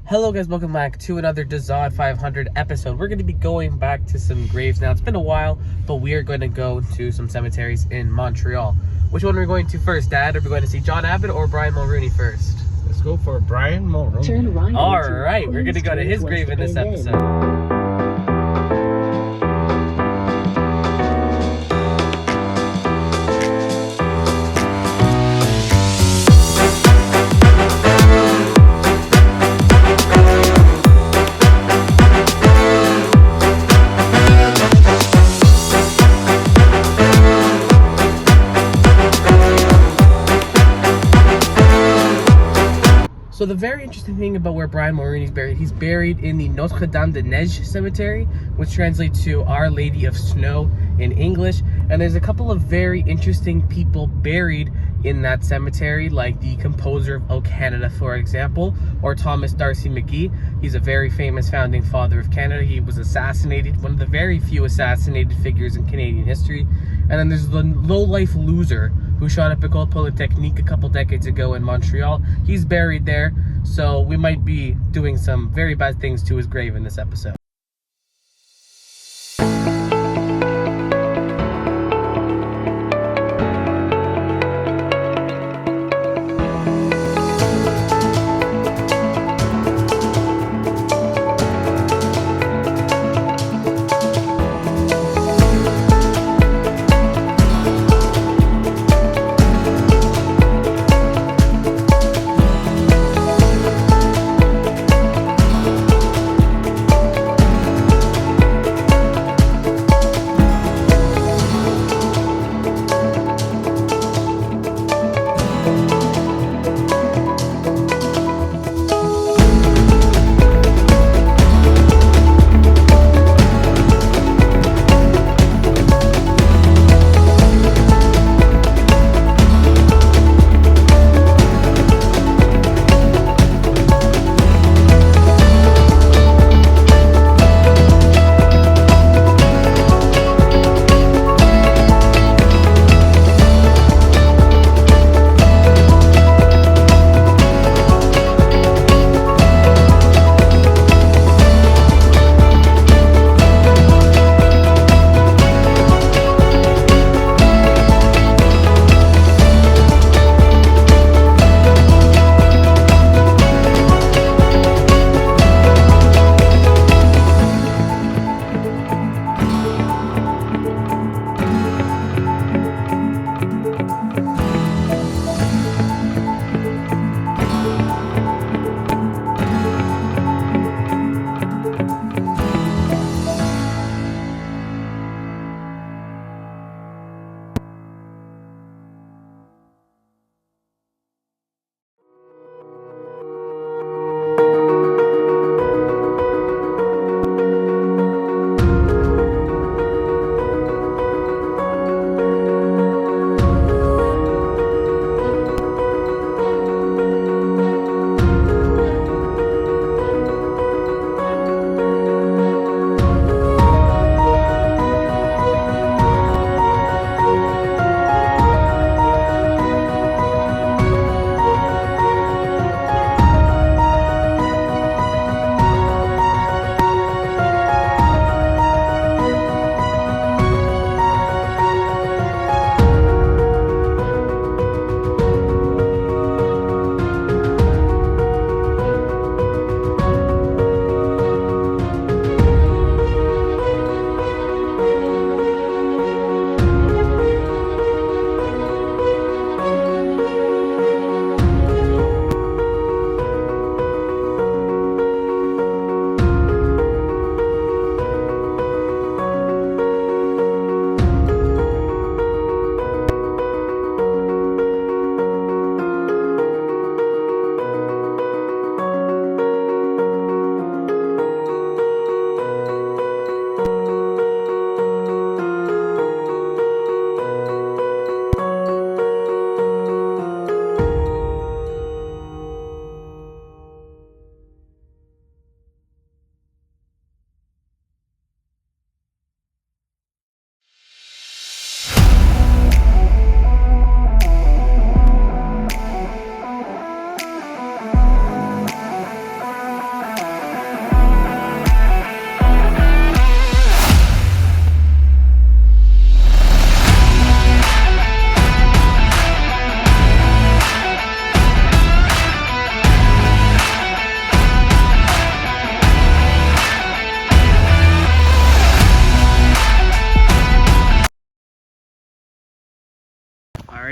Hello guys, welcome back to another Dazod 500 episode. We're going to be going back to some graves now. It's been a while, but we are going to go to some cemeteries in Montreal. Which one are we going to first, Dad? Are we going to see John Abbott or Brian Mulroney first? Let's go for Brian Mulroney. Turn right. Alright, we're going to go to his grave in this episode. So the very interesting thing about where Brian Mulroney is buried, he's buried in the Notre Dame de Neige cemetery, which translates to Our Lady of Snow in English. And there's a couple of very interesting people buried in that cemetery, like the composer of O Canada, for example, or Thomas D'Arcy McGee. He's a very famous founding father of Canada. He was assassinated, one of the very few assassinated figures in Canadian history. And then there's the low-life loser who shot up École Polytechnique a couple decades ago in Montreal. He's buried there, so we might be doing some very bad things to his grave in this episode.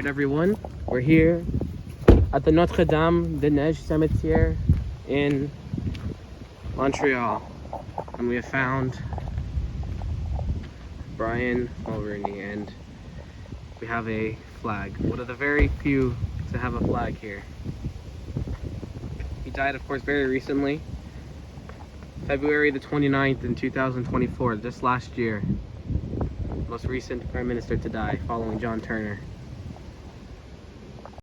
Alright everyone, we're here at the Notre Dame de Neige Cimetière in Montreal, and we have found Brian Mulroney, and we have a flag. One of the very few to have a flag here. He died, of course, very recently, February the 29th in 2024, just last year. Most recent prime minister to die, following John Turner.